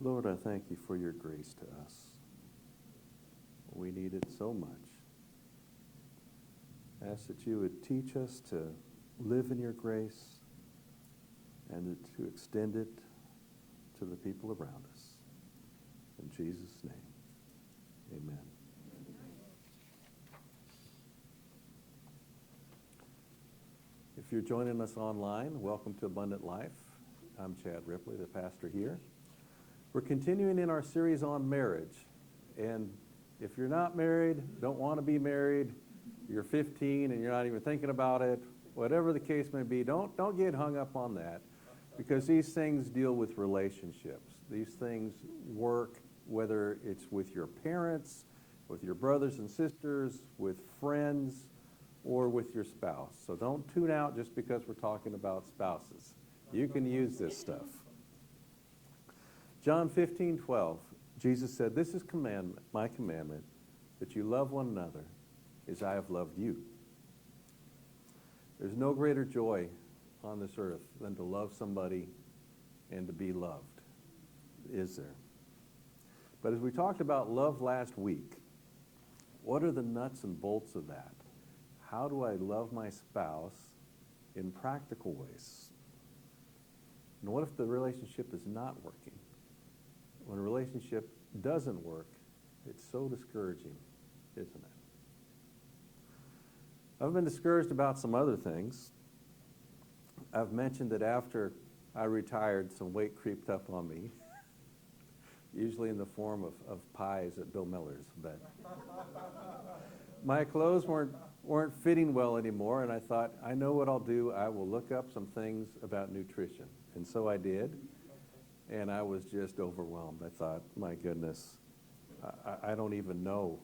Lord, I thank you for your grace to us. We need it so much. I ask that you would teach us to live in your grace and to extend it to the people around us. In Jesus' name, amen. If you're joining us online, welcome to Abundant Life. I'm Chad Ripley, the pastor here. We're continuing in our series on marriage. And if you're not married, don't want to be married, you're 15 and you're not even thinking about it, whatever the case may be, don't get hung up on that, because these things deal with relationships. These things work whether it's with your parents, with your brothers and sisters, with friends, or with your spouse. So don't tune out just because we're talking about spouses. You can use this stuff. John 15:12, Jesus said, "This is my commandment, that you love one another as I have loved you." There's no greater joy on this earth than to love somebody and to be loved, is there? But as we talked about love last week, what are the nuts and bolts of that? How do I love my spouse in practical ways? And what if the relationship is not working? When a relationship doesn't work, it's so discouraging, isn't it? I've been discouraged about some other things. I've mentioned that after I retired, some weight creeped up on me, usually in the form of pies at Bill Miller's. But my clothes weren't fitting well anymore, and I thought, I know what I'll do. I will look up some things about nutrition. And so I did, and I was just overwhelmed. I thought, my goodness, I don't even know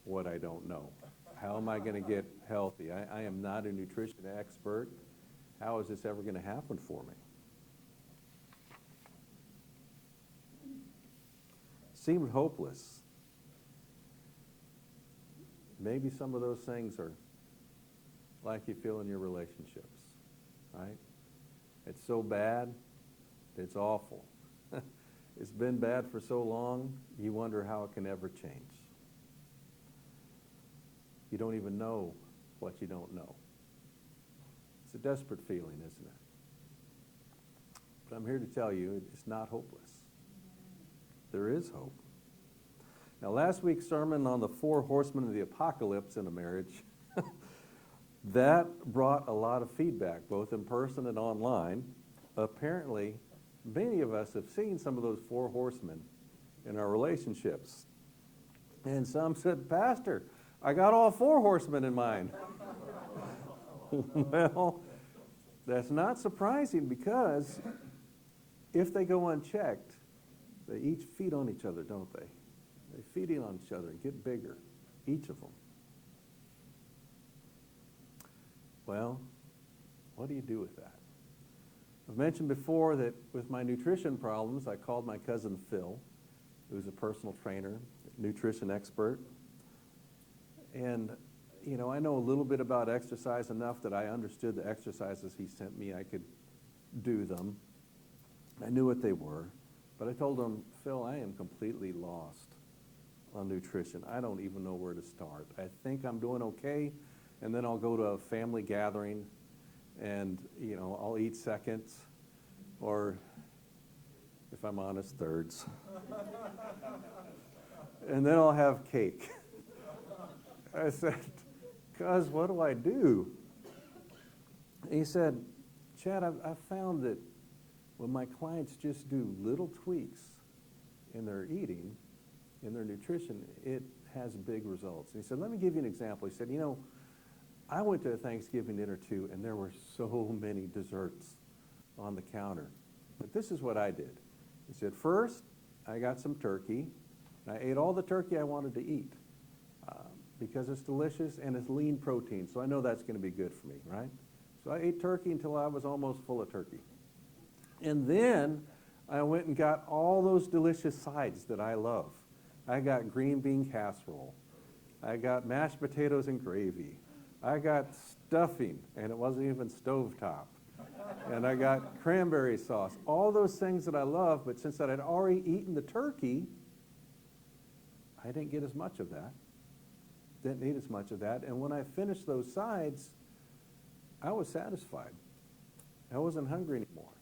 what I don't know. How am I going to get healthy? I am not a nutrition expert. How is this ever going to happen for me? Seemed hopeless. Maybe some of those things are like you feel in your relationships, right? It's so bad, it's awful. It's been bad for so long, you wonder how it can ever change. You don't even know what you don't know. It's a desperate feeling, isn't it? But I'm here to tell you, it's not hopeless. There is hope. Now, last week's sermon on the 4 horsemen of the apocalypse in a marriage, that brought a lot of feedback, both in person and online. Apparently, many of us have seen some of those 4 horsemen in our relationships. And some said, "Pastor, I got all 4 horsemen in mind." Well, that's not surprising, because if they go unchecked, they each feed on each other, don't they? They feed on each other and get bigger, each of them. Well, what do you do with that? I've mentioned before that with my nutrition problems, I called my cousin Phil, who's a personal trainer, nutrition expert. And, you know, I know a little bit about exercise, enough that I understood the exercises he sent me. I could do them. I knew what they were. But I told him, "Phil, I am completely lost on nutrition. I don't even know where to start. I think I'm doing okay, and then I'll go to a family gathering and, you know, I'll eat seconds, or if I'm honest, thirds. And then I'll have cake." I said, "Cuz, what do I do?" And he said, "Chad, I've found that when my clients just do little tweaks in their eating, in their nutrition, it has big results." And he said, "Let me give you an example." He said, "You know, I went to a Thanksgiving dinner too, and there were so many desserts on the counter. But this is what I did." He said, "First, I got some turkey, and I ate all the turkey I wanted to eat because it's delicious and it's lean protein, so I know that's going to be good for me, right? So I ate turkey until I was almost full of turkey. And then I went and got all those delicious sides that I love. I got green bean casserole. I got mashed potatoes and gravy. I got stuffing, and it wasn't even stovetop. and I got cranberry sauce. All those things that I love, but since I had already eaten the turkey, I didn't get as much of that. Didn't need as much of that. And when I finished those sides, I was satisfied. I wasn't hungry anymore.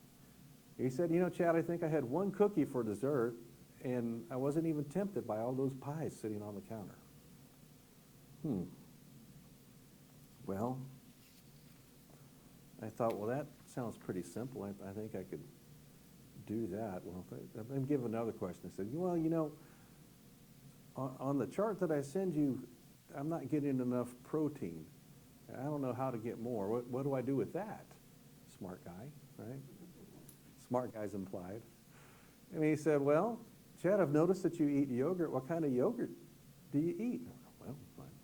He said, you know, Chad, I think I had one cookie for dessert, and I wasn't even tempted by all those pies sitting on the counter. Well, I thought, well, that sounds pretty simple. I think I could do that. Well, let me give another question. I said, well, you know, on the chart that I send you, I'm not getting enough protein. I don't know how to get more. What do I do with that? Smart guy, right? Smart guy's implied. And he said, well, Chad, I've noticed that you eat yogurt. What kind of yogurt do you eat? Well,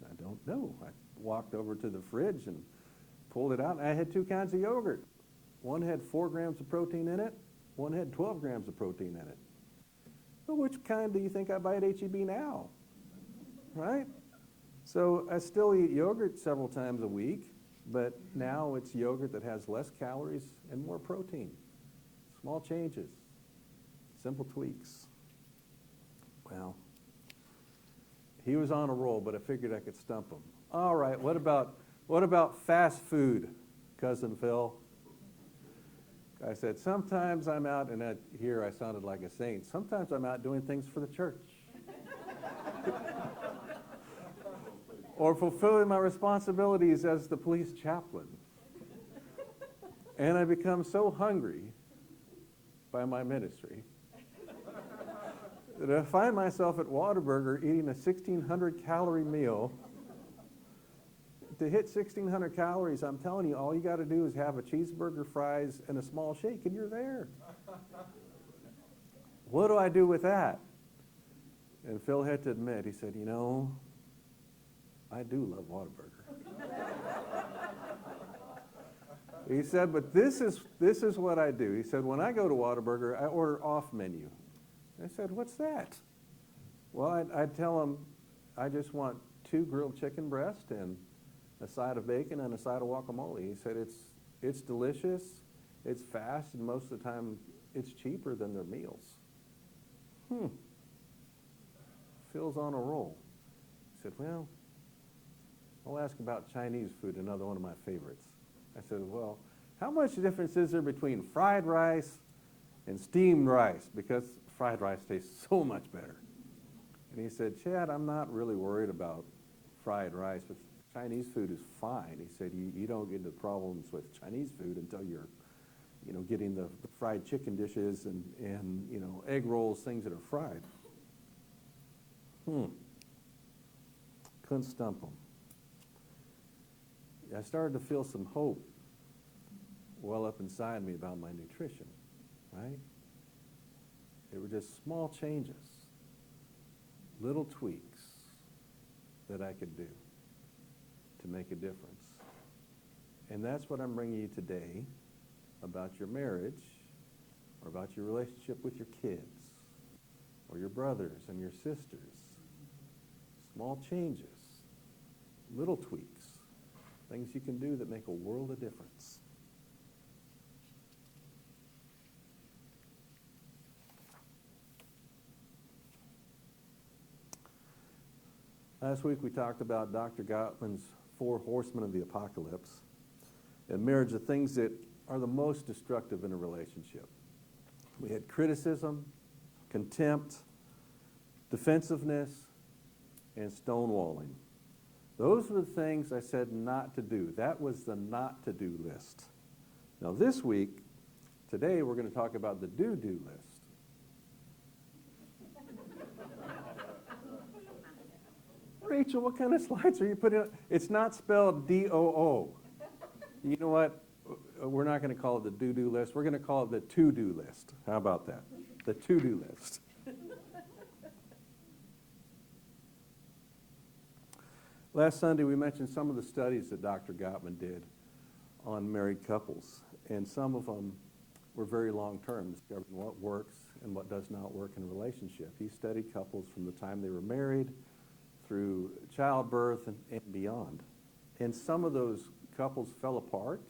I don't know. I walked over to the fridge and pulled it out. And I had 2 kinds of yogurt. One had 4 grams of protein in it. One had 12 grams of protein in it. Well, which kind do you think I buy at H-E-B now? Right? So I still eat yogurt several times a week, but now it's yogurt that has less calories and more protein. Small changes, simple tweaks. Well, he was on a roll, but I figured I could stump him. All right, what about fast food, Cousin Phil? I said, sometimes I'm out, and here I sounded like a saint. Sometimes I'm out doing things for the church. Or fulfilling my responsibilities as the police chaplain. And I become so hungry by my ministry that I find myself at Whataburger eating a 1,600-calorie meal. To hit 1,600 calories, I'm telling you, all you got to do is have a cheeseburger, fries, and a small shake, and you're there. What do I do with that? And Phil had to admit, he said, you know, I do love Whataburger. He said, but this is what I do. He said, when I go to Whataburger, I order off menu. I said, what's that? Well, I'd tell him, I just want 2 grilled chicken breasts and a side of bacon and a side of guacamole. He said, it's delicious, it's fast, and most of the time it's cheaper than their meals. Phil's on a roll. He said, well, I'll ask about Chinese food, another one of my favorites. I said, well, how much difference is there between fried rice and steamed rice? Because fried rice tastes so much better. And he said, Chad, I'm not really worried about fried rice, but Chinese food is fine. He said, you don't get into problems with Chinese food until you're, you know, getting the fried chicken dishes and you know, egg rolls, things that are fried. Couldn't stump him. I started to feel some hope well up inside me about my nutrition, right? They were just small changes, little tweaks that I could do to make a difference. And that's what I'm bringing you today about your marriage, or about your relationship with your kids, or your brothers and your sisters. Small changes, little tweaks, things you can do that make a world of difference. Last week we talked about Dr. Gottman's 4 horsemen of the apocalypse, and marriage, the things that are the most destructive in a relationship. We had criticism, contempt, defensiveness, and stonewalling. Those were the things I said not to do. That was the not to do list. Now this week, today, we're going to talk about the do-do list. Rachel, what kind of slides are you putting up? It's not spelled D-O-O. You know what? We're not going to call it the do-do list. We're going to call it the to-do list. How about that? The to-do list. Last Sunday, we mentioned some of the studies that Dr. Gottman did on married couples, and some of them were very long-term, discovering what works and what does not work in a relationship. He studied couples from the time they were married through childbirth and beyond. And some of those couples fell apart.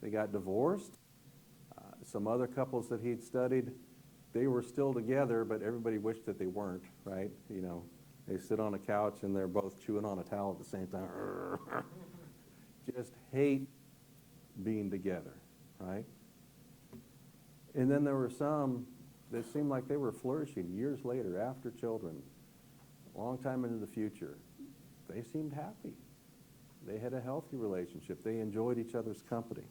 They got divorced. some other couples that he'd studied, they were still together, but everybody wished that they weren't, right? You know, they sit on a couch and they're both chewing on a towel at the same time. Just hate being together, right? And then there were some that seemed like they were flourishing years later, after children, a long time into the future. They seemed happy. They had a healthy relationship. They enjoyed each other's company.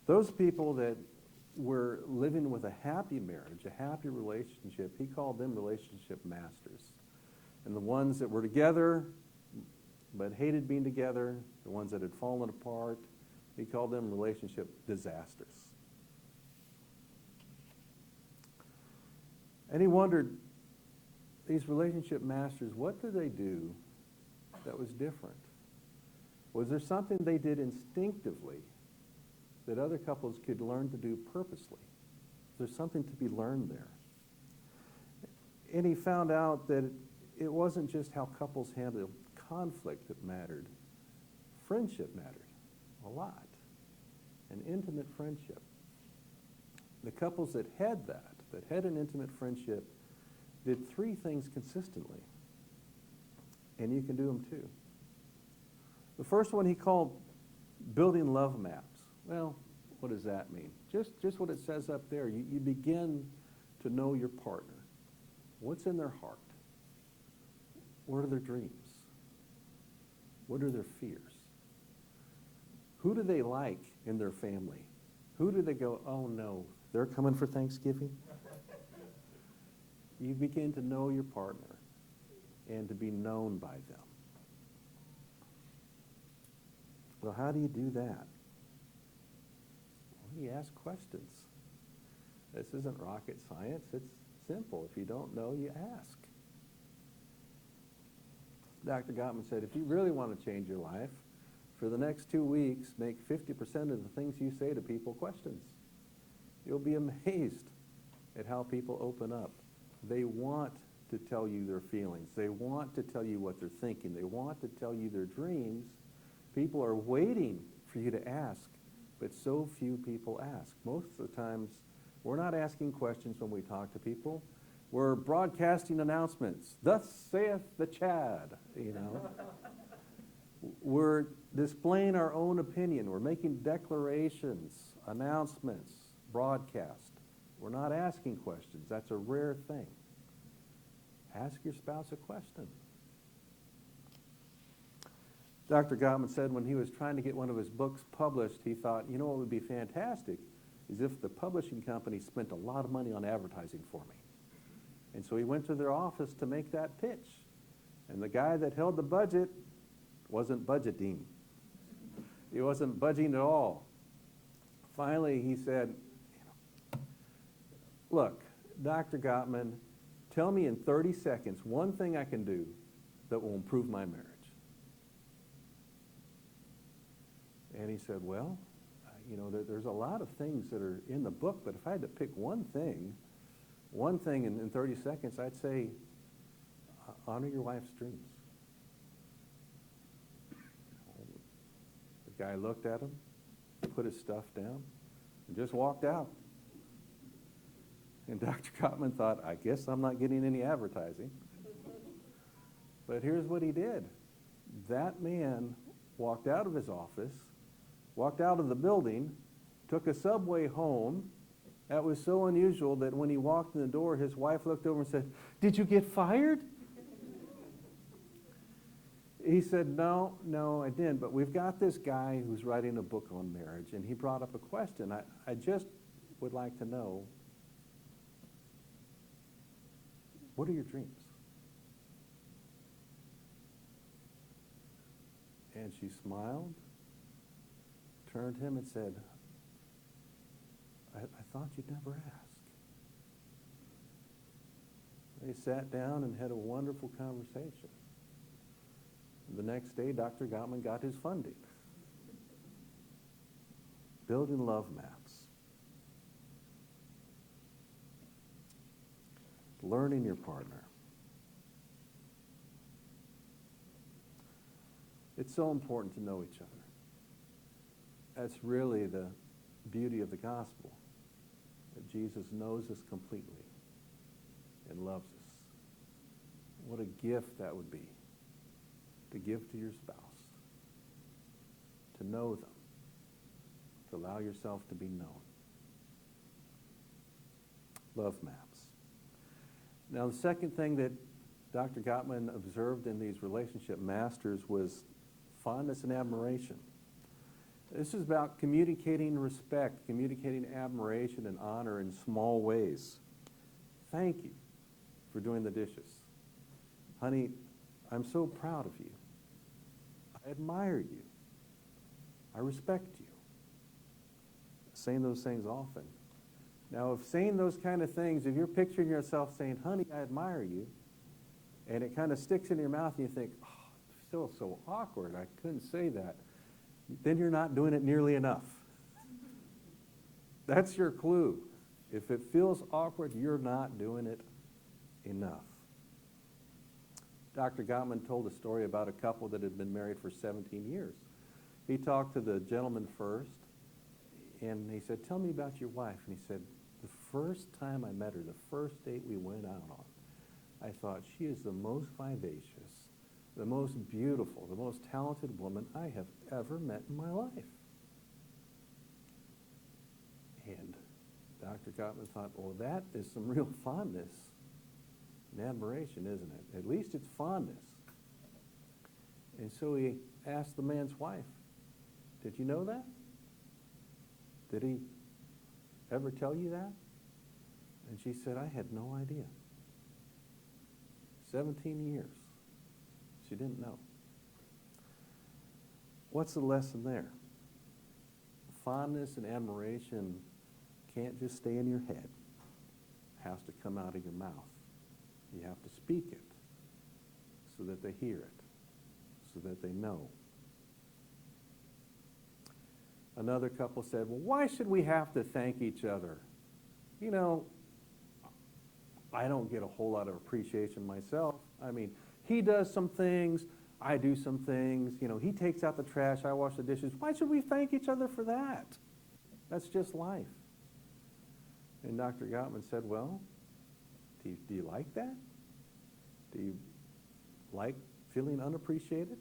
Those people that were living with a happy marriage, a happy relationship, he called them relationship masters. And the ones that were together but hated being together, the ones that had fallen apart, he called them relationship disasters. And he wondered, these relationship masters, what did they do that was different? Was there something they did instinctively that other couples could learn to do purposely? There's something to be learned there. And he found out that it wasn't just how couples handled conflict that mattered. Friendship mattered a lot. An intimate friendship. The couples that had an intimate friendship, did three things consistently. And you can do them too. The first one he called building love maps. Well, what does that mean? Just what it says up there. You begin to know your partner. What's in their heart? What are their dreams? What are their fears? Who do they like in their family? Who do they go, oh no, they're coming for Thanksgiving? You begin to know your partner and to be known by them. Well, how do you do that? Well, you ask questions. This isn't rocket science. It's simple. If you don't know, you ask. Dr. Gottman said, if you really want to change your life, for the next 2 weeks, make 50% of the things you say to people questions. You'll be amazed at how people open up. They want to tell you their feelings. They want to tell you what they're thinking. They want to tell you their dreams. People are waiting for you to ask, but so few people ask. Most of the times, we're not asking questions when we talk to people. We're broadcasting announcements. Thus saith the Chad, you know. We're displaying our own opinion. We're making declarations, announcements, broadcast. We're not asking questions. That's a rare thing. Ask your spouse a question. Dr. Gottman said when he was trying to get one of his books published, he thought, you know what would be fantastic is if the publishing company spent a lot of money on advertising for me. And so he went to their office to make that pitch. And the guy that held the budget wasn't budgeting. He wasn't budging at all. Finally, he said, look, Dr. Gottman, tell me in 30 seconds one thing I can do that will improve my marriage. And he said, well, you know, there's a lot of things that are in the book, but if I had to pick one thing in 30 seconds, I'd say, honor your wife's dreams. The guy looked at him, put his stuff down, and just walked out. And Dr. Gottman thought, I guess I'm not getting any advertising. But here's what he did. That man walked out of his office, walked out of the building, took a subway home. That was so unusual that when he walked in the door, his wife looked over and said, did you get fired? He said, no, I didn't, but we've got this guy who's writing a book on marriage, and he brought up a question. I just would like to know, what are your dreams? And she smiled, turned to him and said, I thought you'd never ask. They sat down and had a wonderful conversation. The next day, Dr. Gottman got his funding. Building love maps. Learning your partner. It's so important to know each other. That's really the beauty of the gospel. that Jesus knows us completely and loves us. What a gift that would be to give to your spouse, to know them, to allow yourself to be known. Love maps. Now, the second thing that Dr. Gottman observed in these relationship masters was fondness and admiration. This is about communicating respect, communicating admiration and honor in small ways. Thank you for doing the dishes. Honey, I'm so proud of you. I admire you. I respect you. Saying those things often. Now, if saying those kind of things, if you're picturing yourself saying, honey, I admire you, and it kind of sticks in your mouth and you think, oh, it feels so awkward, I couldn't say that, then you're not doing it nearly enough. That's your clue. If it feels awkward, you're not doing it enough. Dr. Gottman told a story about a couple that had been married for 17 years. He talked to the gentleman first, and he said, tell me about your wife. And he said, the first time I met her, the first date we went out on, I thought, she is the most vivacious, the most beautiful, the most talented woman I have ever met in my life. And Dr. Gottman thought, well, that is some real fondness and admiration, isn't it? At least it's fondness. And so he asked the man's wife, did you know that? Did he ever tell you that? And she said, I had no idea. 17 years. She didn't know. What's the lesson there? Fondness and admiration can't just stay in your head. It has to come out of your mouth. You have to speak it so that they hear it, so that they know. Another couple said, well, why should we have to thank each other? You know, I don't get a whole lot of appreciation myself. I mean, he does some things, I do some things. You know, he takes out the trash, I wash the dishes. Why should we thank each other for that? That's just life. And Dr. Gottman said, well, do you like that? Do you like feeling unappreciated?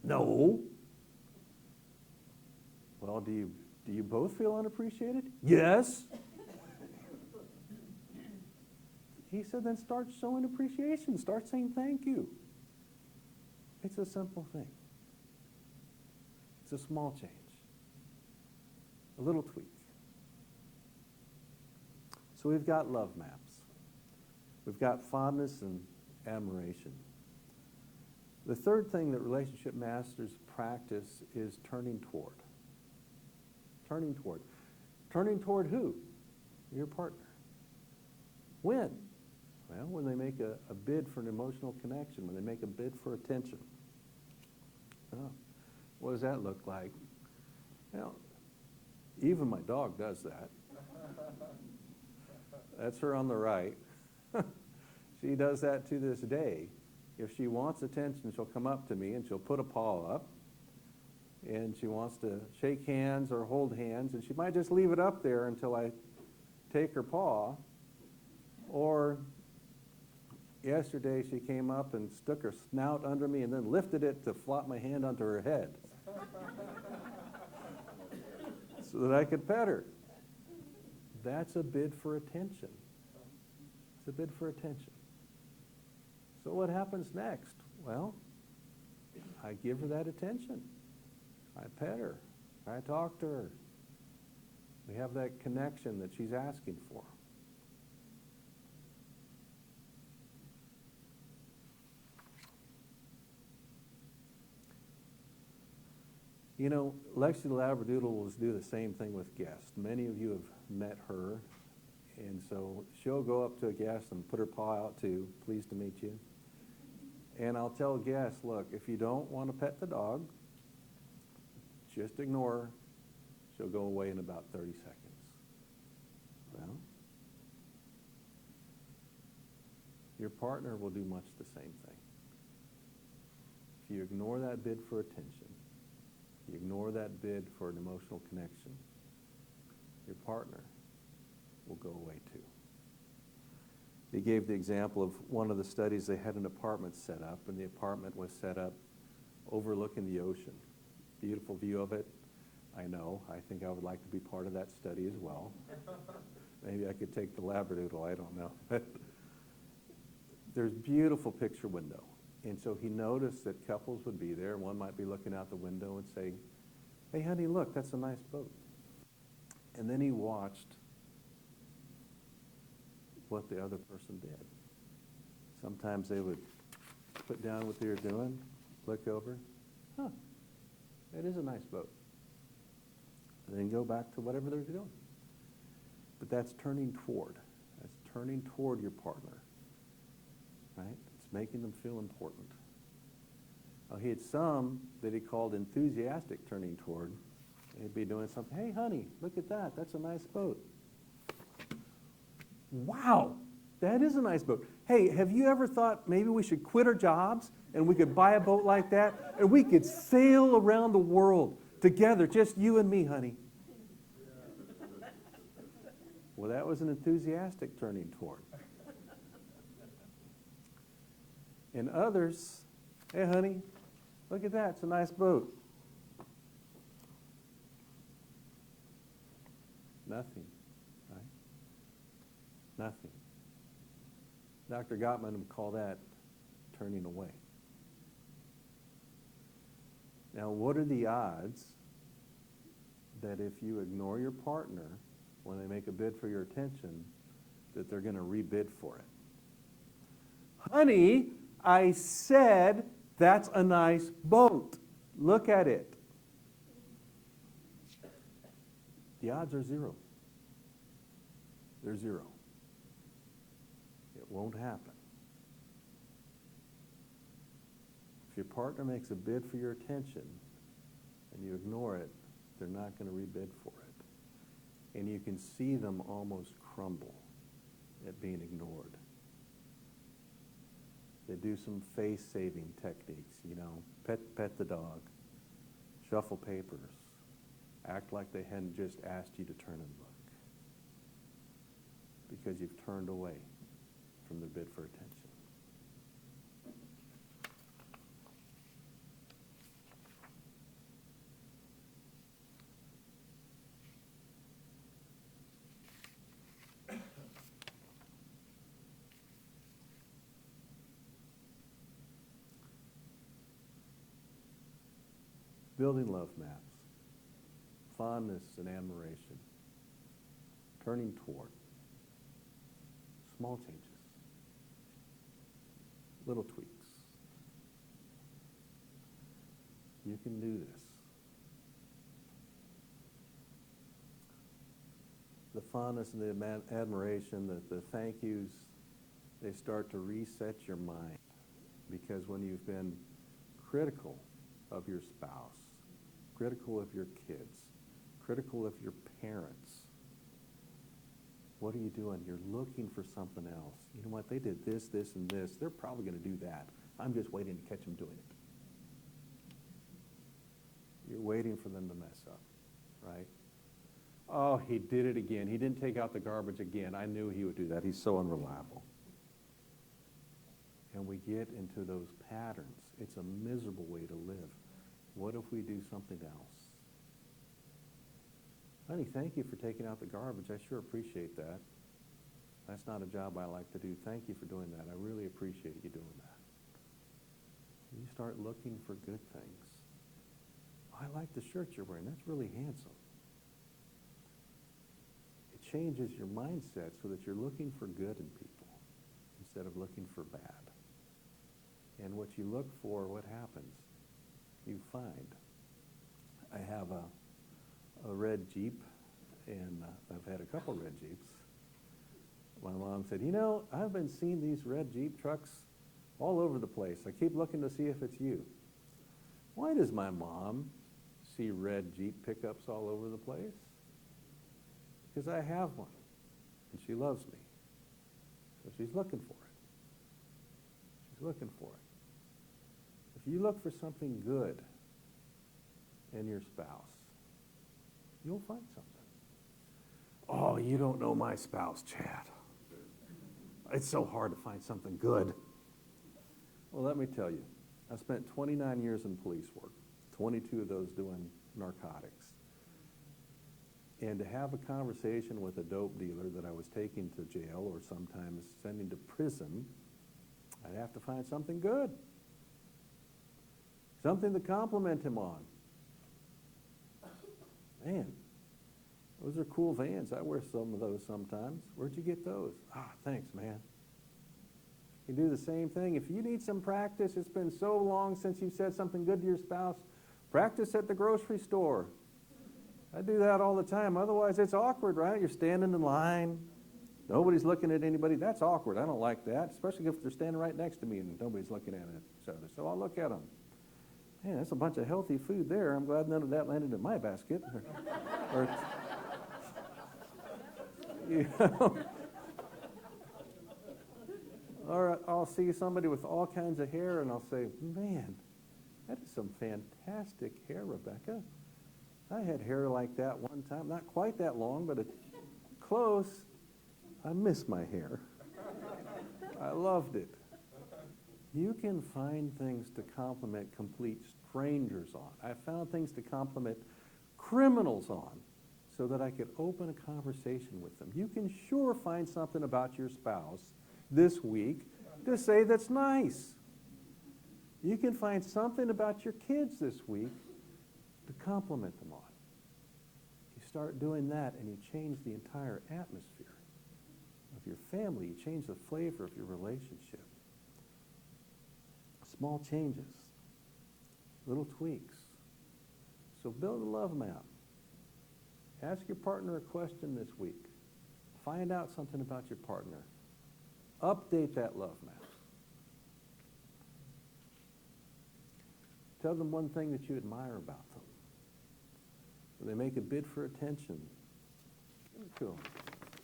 No. Well, do you both feel unappreciated? Yes. He said, then start showing appreciation. Start saying thank you. It's a simple thing. It's a small change. A little tweak. So we've got love maps. We've got fondness and admiration. The third thing that relationship masters practice is turning toward. Turning toward. Turning toward who? Your partner. When? Well, when they make a bid for an emotional connection, when they make a bid for attention. Oh, what does that look like? Well, even my dog does that. That's her on the right. She does that to this day. If she wants attention, she'll come up to me and she'll put a paw up. And she wants to shake hands or hold hands, and she might just leave it up there until I take her paw. Or yesterday she came up and stuck her snout under me and then lifted it to flop my hand onto her head so that I could pet her. That's a bid for attention. It's a bid for attention. So what happens next? Well, I give her that attention. I pet her. I talk to her. We have that connection that she's asking for. You know, Lexi the Labradoodle will do the same thing with guests. Many of you have met her, and so she'll go up to a guest and put her paw out too. Pleased to meet you. And I'll tell guests, look, if you don't want to pet the dog, just ignore her. She'll go away in about 30 seconds. Well, your partner will do much the same thing. If you ignore that bid for attention, you ignore that bid for an emotional connection, your partner will go away too. He gave the example of one of the studies. They had an apartment set up, and the apartment was set up overlooking the ocean. Beautiful view of it. I know. I think I would like to be part of that study as well. Maybe I could take the Labradoodle. I don't know. There's beautiful picture window. And so he noticed that couples would be there. One might be looking out the window and saying, "Hey, honey, look, that's a nice boat." And then he watched what the other person did. Sometimes they would put down what they were doing, look over, "Huh, that is a nice boat." And then go back to whatever they're doing. But that's turning toward. That's turning toward your partner, right? It's making them feel important. He had some that he called enthusiastic turning toward. He'd be doing something. "Hey, honey, look at that. That's a nice boat." "Wow, that is a nice boat. Hey, have you ever thought maybe we should quit our jobs and we could buy a boat like that and we could sail around the world together, just you and me, honey?" Well, that was an enthusiastic turning toward. And others, "Hey, honey, look at that. It's a nice boat." Nothing, right? Nothing. Dr. Gottman would call that turning away. Now, what are the odds that if you ignore your partner when they make a bid for your attention, that they're going to rebid for it? "Honey, I said that's a nice boat. Look at it." The odds are zero. They're zero. It won't happen. If your partner makes a bid for your attention and you ignore it, they're not going to rebid for it. And you can see them almost crumble at being ignored. They do some face-saving techniques, pet the dog, shuffle papers, act like they hadn't just asked you to turn and look, because you've turned away from their bid for attention. Building love maps, fondness and admiration, turning toward, small changes, little tweaks. You can do this. The fondness and the admiration, the thank yous, they start to reset your mind, because when you've been critical of your spouse, critical of your kids, critical of your parents, what are you doing? You're looking for something else. You know what? They did this, this, and this. They're probably going to do that. I'm just waiting to catch them doing it. You're waiting for them to mess up, right? "Oh, he did it again. He didn't take out the garbage again. I knew he would do that. He's so unreliable." And we get into those patterns. It's a miserable way to live. What if we do something else? "Honey, thank you for taking out the garbage. I sure appreciate that. That's not a job I like to do. Thank you for doing that. I really appreciate you doing that." You start looking for good things. "I like the shirt you're wearing. That's really handsome." It changes your mindset so that you're looking for good in people instead of looking for bad. And what you look for, what happens? You find. I have a red Jeep, and I've had a couple red Jeeps. My mom said, "I've been seeing these red Jeep trucks all over the place. I keep looking to see if it's you." Why does my mom see red Jeep pickups all over the place? Because I have one, and she loves me. So she's looking for it. She's looking for it. If you look for something good in your spouse, you'll find something. Oh, you don't know my spouse, Chad. It's so hard to find something good. Well, let me tell you, I spent 29 years in police work, 22 of those doing narcotics. And to have a conversation with a dope dealer that I was taking to jail or sometimes sending to prison, I'd have to find something good. Something to compliment him on. Man, those are cool Vans. I wear some of those sometimes. Where'd you get those? Ah, thanks, man. You do the same thing. If you need some practice, it's been so long since you've said something good to your spouse, practice at the grocery store. I do that all the time. Otherwise, it's awkward, right? You're standing in line. Nobody's looking at anybody. That's awkward. I don't like that, especially if they're standing right next to me and nobody's looking at each other. So I'll look at them. Man, that's a bunch of healthy food there. I'm glad none of that landed in my basket. You know? Or I'll see somebody with all kinds of hair and I'll say, man, that is some fantastic hair, Rebecca. I had hair like that one time, not quite that long, but close. I miss my hair. I loved it. You can find things to compliment complete strangers on. I found things to compliment criminals on so that I could open a conversation with them. You can sure find something about your spouse this week to say that's nice. You can find something about your kids this week to compliment them on. You start doing that and you change the entire atmosphere of your family. You change the flavor of your relationship. Small changes, little tweaks. So build a love map. Ask your partner a question this week. Find out something about your partner. Update that love map. Tell them one thing that you admire about them. When they make a bid for attention, give it to them.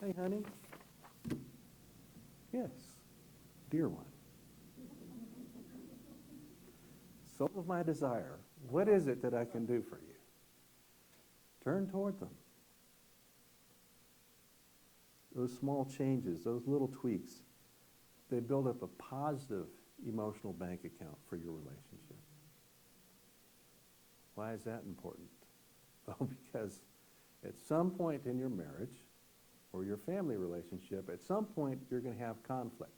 Hey, honey. Yes, dear one. Soul of my desire, what is it that I can do for you? Turn toward them. Those small changes, those little tweaks, they build up a positive emotional bank account for your relationship. Why is that important? Well, because at some point in your marriage or your family relationship, at some point you're going to have conflict.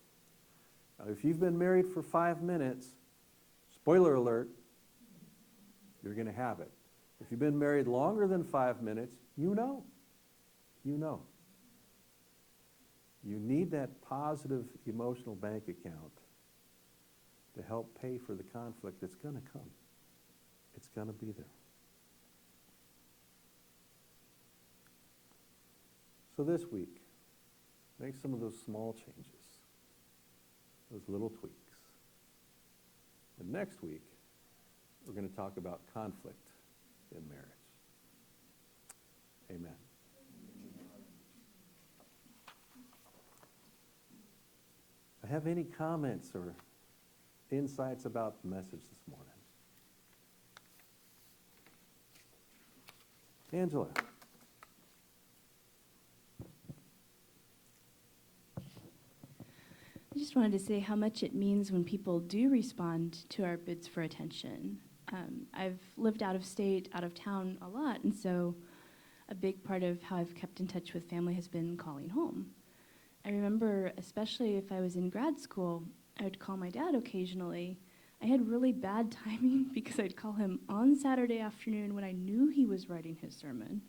Now, if you've been married for 5 minutes, spoiler alert, you're going to have it. If you've been married longer than 5 minutes, you know. You know. You need that positive emotional bank account to help pay for the conflict that's going to come. It's going to be there. So this week, make some of those small changes, those little tweaks. And next week, we're going to talk about conflict in marriage. Amen. Have any comments or insights about the message this morning? Angela. I just wanted to say how much it means when people do respond to our bids for attention. I've lived out of state, out of town a lot, and so a big part of how I've kept in touch with family has been calling home. I remember, especially if I was in grad school, I would call my dad occasionally. I had really bad timing because I'd call him on Saturday afternoon when I knew he was writing his sermon,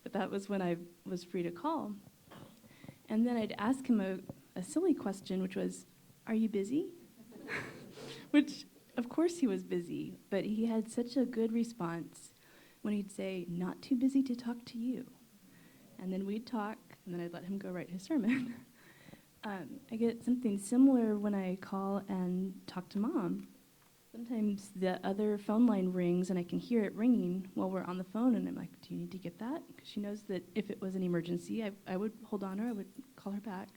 but that was when I was free to call. And then I'd ask him a silly question, which was, "Are you busy?" Which, of course he was busy, but he had such a good response when he'd say, "Not too busy to talk to you." And then we'd talk, and then I'd let him go write his sermon. I get something similar when I call and talk to Mom. Sometimes the other phone line rings, and I can hear it ringing while we're on the phone, and I'm like, "Do you need to get that?" Because she knows that if it was an emergency, I would hold on her, I would call her back.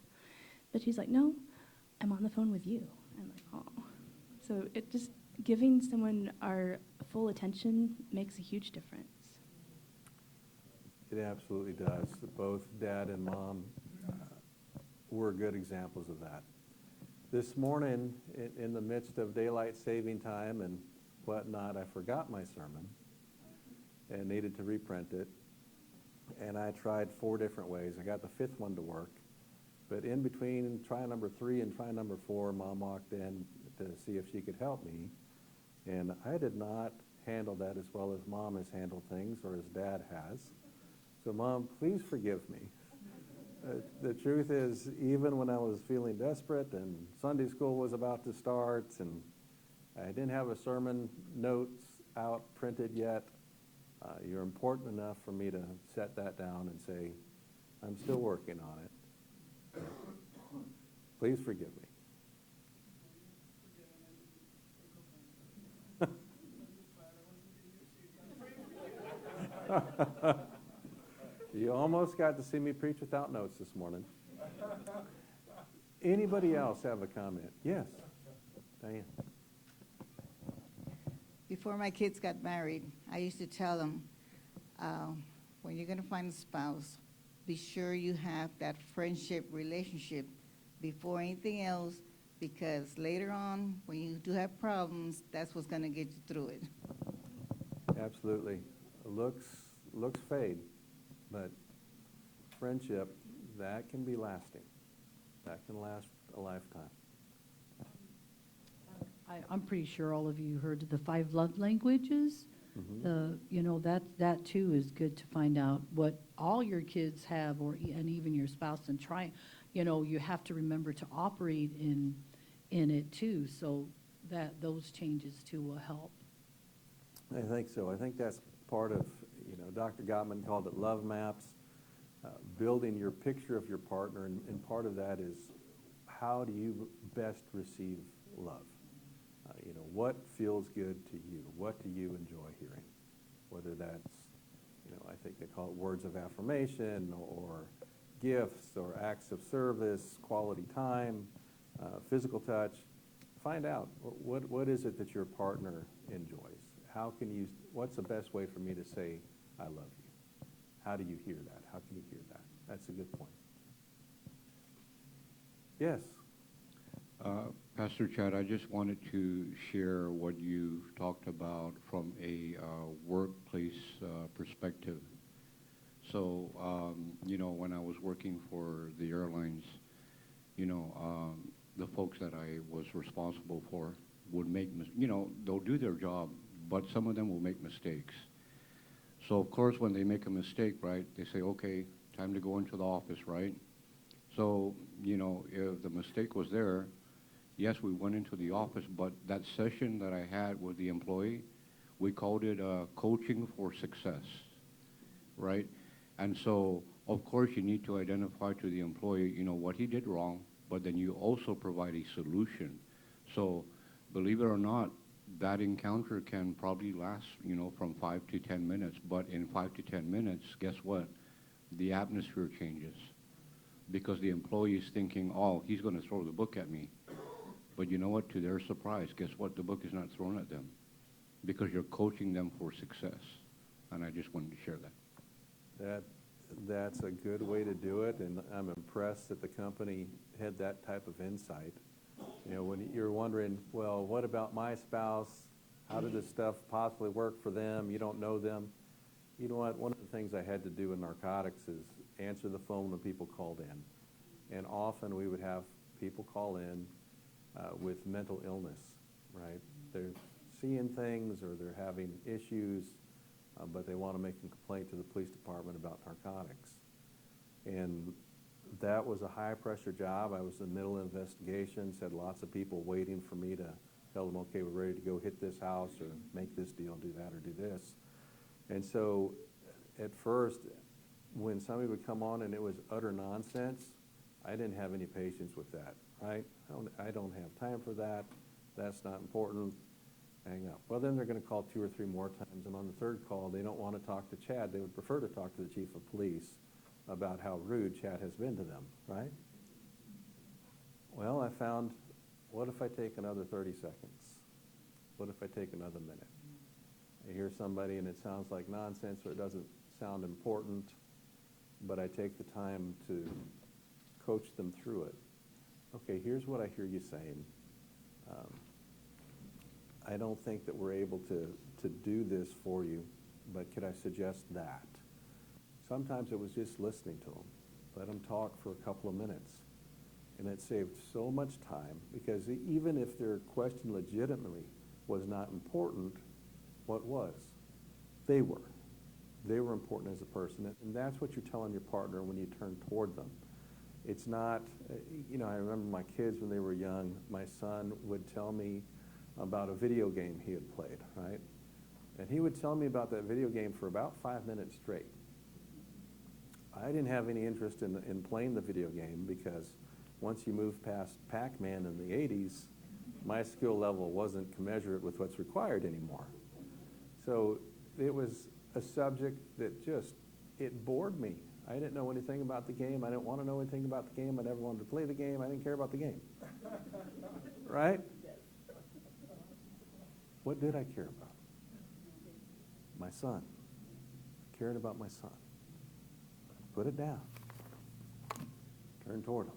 But she's like, "No, I'm on the phone with you." I'm like, "Oh." So it just, giving someone our full attention makes a huge difference. It absolutely does. Both Dad and Mom were good examples of that. This morning, in the midst of daylight saving time and whatnot, I forgot my sermon and needed to reprint it. And I tried 4 different ways. I got the 5th one to work. But in between try number 3 and try number 4, Mom walked in to see if she could help me. And I did not handle that as well as Mom has handled things, or as Dad has. So Mom, please forgive me. The truth is, even when I was feeling desperate and Sunday school was about to start and I didn't have a sermon notes out printed yet, you're important enough for me to set that down and say, I'm still working on it. Please forgive me. You almost got to see me preach without notes this morning. Anybody else have a comment? Yes, Diane. Before my kids got married, I used to tell them, when you're going to find a spouse, be sure you have that friendship relationship before anything else, because later on, when you do have problems, that's what's going to get you through it. Absolutely. Looks fade, but friendship, that can be lasting. That can last a lifetime. I'm pretty sure all of you heard the 5 love languages. Mm-hmm. That too is good to find out what all your kids have, and even your spouse, and try. You have to remember to operate in it too, so that those changes too will help. I think so. I think that's part of, Dr. Gottman called it love maps, building your picture of your partner, and part of that is how do you best receive love? What feels good to you? What do you enjoy hearing? Whether that's, I think they call it words of affirmation, or gifts, or acts of service, quality time, physical touch. Find out what is it that your partner enjoys. What's the best way for me to say, I love you? How do you hear that? How can you hear that? That's a good point. Yes? Pastor Chad, I just wanted to share what you talked about from a workplace perspective. So, when I was working for the airlines, the folks that I was responsible for would make, they'll do their job, but some of them will make mistakes. So, of course, when they make a mistake, right, they say, okay, time to go into the office, right? So, if the mistake was there, yes, we went into the office, but that session that I had with the employee, we called it coaching for success, right? And so, of course, you need to identify to the employee, what he did wrong, but then you also provide a solution. So, believe it or not, that encounter can probably last, from 5 to 10 minutes, but in 5 to 10 minutes, guess what? The atmosphere changes, because the employee is thinking, oh, he's going to throw the book at me. But you know what? To their surprise, guess what? The book is not thrown at them, because you're coaching them for success. And I just wanted to share that. That's a good way to do it, and I'm impressed that the company had that type of insight. When you're wondering, well, what about my spouse? How did this stuff possibly work for them? You don't know them. You know what? One of the things I had to do in narcotics is answer the phone when people called in. And often we would have people call in with mental illness, right? They're seeing things, or they're having issues, but they want to make a complaint to the police department about narcotics. And that was a high-pressure job. I was in the middle of investigations, had lots of people waiting for me to tell them, okay, we're ready to go hit this house, or make this deal, do that, or do this. And so at first, when somebody would come on and it was utter nonsense, I didn't have any patience with that, right? I don't have time for that. That's not important. Hang up. Well, then they're going to call 2 or 3 more times, and on the 3rd call, they don't want to talk to Chad. They would prefer to talk to the chief of police about how rude Chad has been to them, right? Well, I found, what if I take another 30 seconds? What if I take another minute? I hear somebody and it sounds like nonsense, or it doesn't sound important. but I take the time to coach them through it. Okay, here's what I hear you saying. I don't think that we're able to do this for you, but could I suggest that? Sometimes it was just listening to them. Let them talk for a couple of minutes. And it saved so much time, because even if their question legitimately was not important, what was? They were. They were important as a person. And that's what you're telling your partner when you turn toward them. It's not, I remember my kids when they were young, my son would tell me about a video game he had played, right? And he would tell me about that video game for about 5 minutes straight. I didn't have any interest in playing the video game, because once you move past Pac-Man in the 80s, my skill level wasn't commensurate with what's required anymore. So it was a subject that it bored me. I didn't know anything about the game. I didn't want to know anything about the game. I never wanted to play the game. I didn't care about the game. Right? What did I care about? My son. I cared about my son. Put it down. Turn toward him.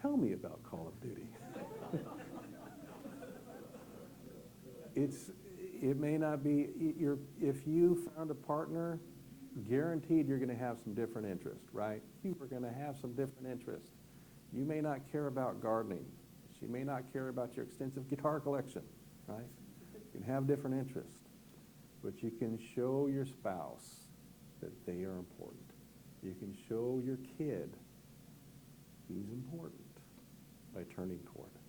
Tell me about Call of Duty. It may not be, if you found a partner, guaranteed you're going to have some different interests, right? You are going to have some different interests. You may not care about gardening. She may not care about your extensive guitar collection, right? You can have different interests, but you can show your spouse that they are important. You can show your kid he's important by turning toward it.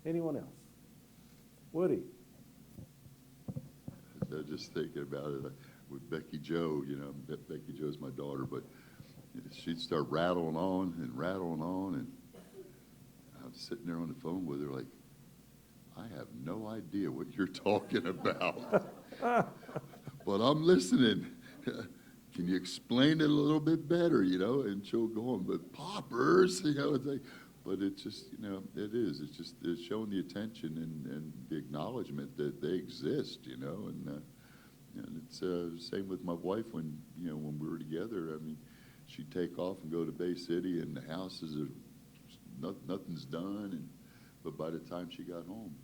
Anyone else? Woody? I was just thinking about it with Becky Jo. Becky Jo's my daughter, but she'd start rattling on, and I was sitting there on the phone with her like, I have no idea what you're talking about, but I'm listening. Can you explain it a little bit better, And she'll go on, but poppers, it's like, but it's just, it's showing the attention and the acknowledgement that they exist, and it's the same with my wife when we were together. I mean, she'd take off and go to Bay City, and the houses are, nothing's done, but by the time she got home,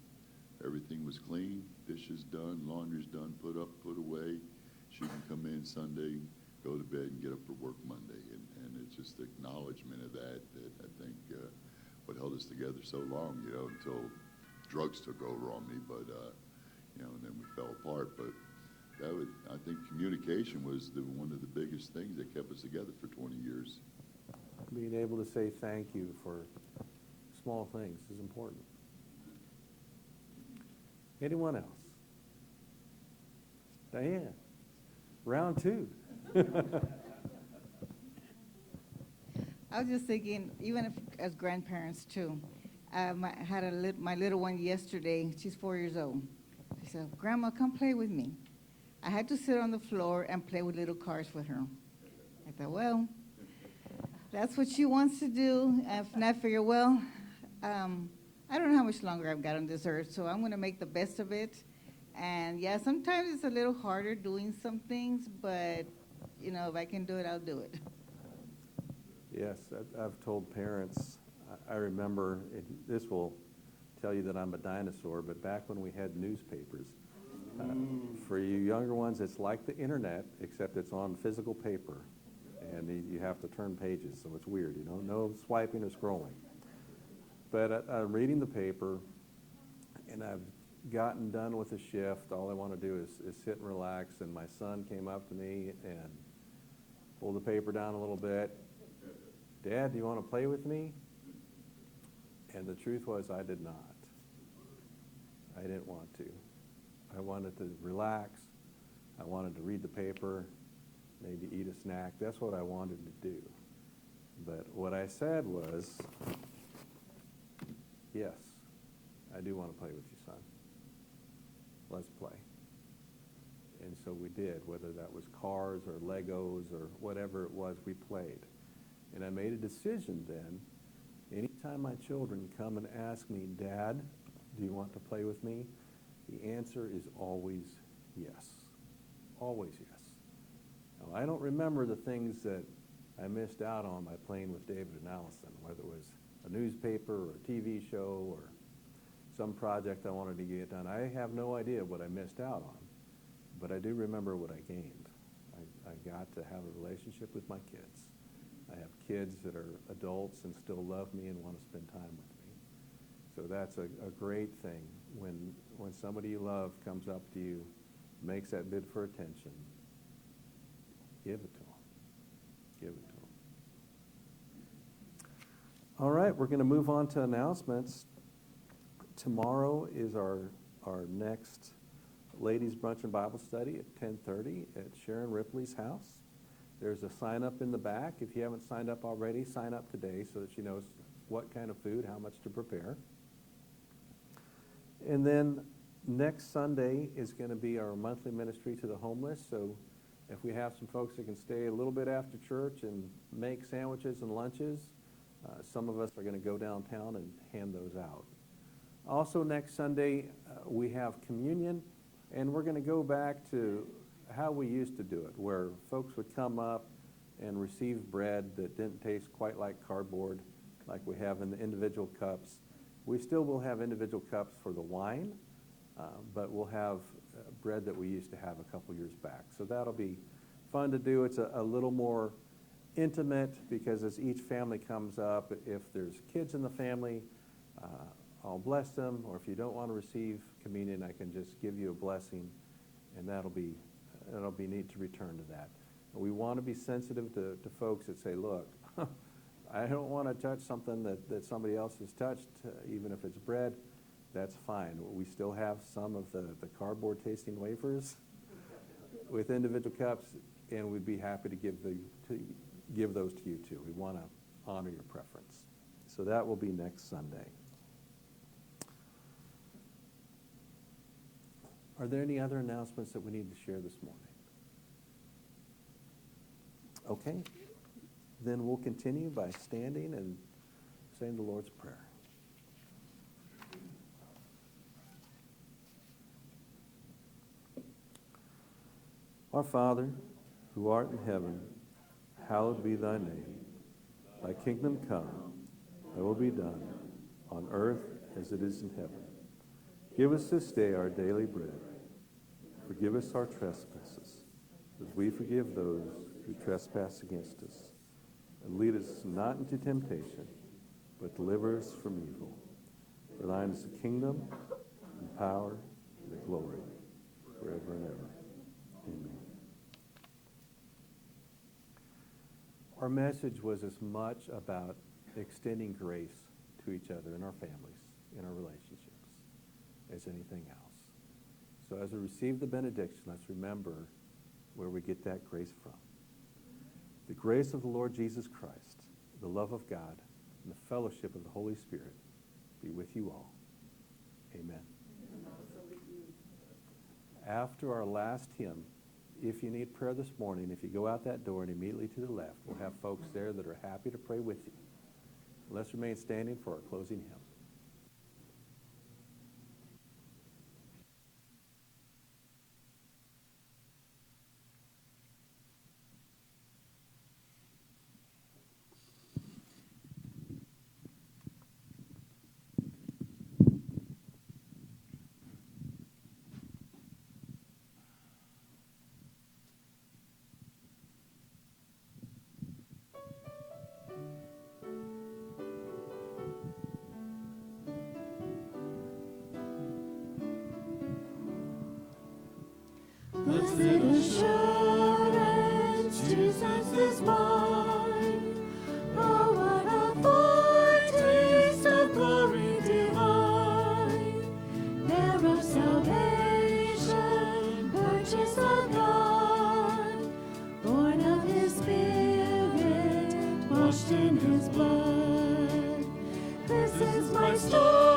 everything was clean, dishes done, laundry's done, put up, put away. She can come in Sunday, go to bed, and get up for work Monday, and it's just the acknowledgement of that I think what held us together so long, until drugs took over on me, but and then we fell apart. But I think communication was one of the biggest things that kept us together for 20 years. Being able to say thank you for small things is important. Anyone else? Diane, round 2. I was just thinking, even if, as grandparents too, I had my little one yesterday. She's 4 years old. She said, Grandma, come play with me. I had to sit on the floor and play with little cars with her. I thought, well, that's what she wants to do. And I figured, well, I don't know how much longer I've got on this earth, so I'm going to make the best of it. And yeah, sometimes it's a little harder doing some things, but if I can do it, I'll do it. Yes, I've told parents, I remember, this will tell you that I'm a dinosaur, but back when we had newspapers, for you younger ones, it's like the internet, except it's on physical paper, and you have to turn pages, so it's weird, no swiping or scrolling. But I'm reading the paper, and I've gotten done with the shift. All I want to do is sit and relax, and my son came up to me and pulled the paper down a little bit. Dad, do you want to play with me? And the truth was, I did not. I didn't want to. I wanted to relax. I wanted to read the paper, maybe eat a snack. That's what I wanted to do. But what I said was, yes, I do want to play with you, son. Let's play. And so we did, whether that was cars or Legos or whatever it was, we played. And I made a decision then, anytime my children come and ask me, Dad, do you want to play with me? The answer is always yes. Always yes. Now, I don't remember the things that I missed out on by playing with David and Allison, whether it was a newspaper or a TV show or some project I wanted to get done. I have no idea what I missed out on, but I do remember what I gained. I got to have a relationship with my kids. I have kids that are adults and still love me and want to spend time with me. So that's a great thing when somebody you love comes up to you, makes that bid for attention. Give it to them. Give it to them. All right, we're going to move on to announcements. Tomorrow is our next ladies' brunch and Bible study at 10:30 at Sharon Ripley's house. There's a sign up in the back. If you haven't signed up already, sign up today so that she knows what kind of food, how much to prepare. And then next Sunday is going to be our monthly ministry to the homeless. So if we have some folks that can stay a little bit after church and make sandwiches and lunches, some of us are going to go downtown and hand those out. Also next Sunday, we have communion, and we're going to go back to how we used to do it, where folks would come up and receive bread that didn't taste quite like cardboard, like we have in the individual cups. We still will have individual cups for the wine, but we'll have bread that we used to have a couple years back. So that'll be fun to do. It's a little more intimate because as each family comes up, if there's kids in the family, I'll bless them, or if you don't want to receive communion, I can just give you a blessing, and that'll be neat to return to that. We want to be sensitive to folks that say, look, I don't want to touch something that somebody else has touched, even if it's bread. That's fine. We still have some of the cardboard tasting wafers with individual cups, and we'd be happy to give those to you too. We want to honor your preference. So that will be next Sunday. Are there any other announcements that we need to share this morning? Okay, then we'll continue by standing and saying the Lord's Prayer. Our Father, who art in heaven, hallowed be thy name. Thy kingdom come, thy will be done, on earth as it is in heaven. Give us this day our daily bread. Forgive us our trespasses, as we forgive those who trespass against us. And lead us not into temptation, but deliver us from evil. For thine is the kingdom, and power, and the glory, forever and ever. Amen. Our message was as much about extending grace to each other in our families, in our relationships, as anything else. So as we receive the benediction, let's remember where we get that grace from. The grace of the Lord Jesus Christ, the love of God, and the fellowship of the Holy Spirit be with you all. Amen. After our last hymn, if you need prayer this morning, if you go out that door and immediately to the left, we'll have folks there that are happy to pray with you. Let's remain standing for our closing hymn. Blessed assurance, Jesus is mine. Oh, what a foretaste of glory divine. Heir of salvation, purchased of God, born of His Spirit, washed in His blood. This is my story.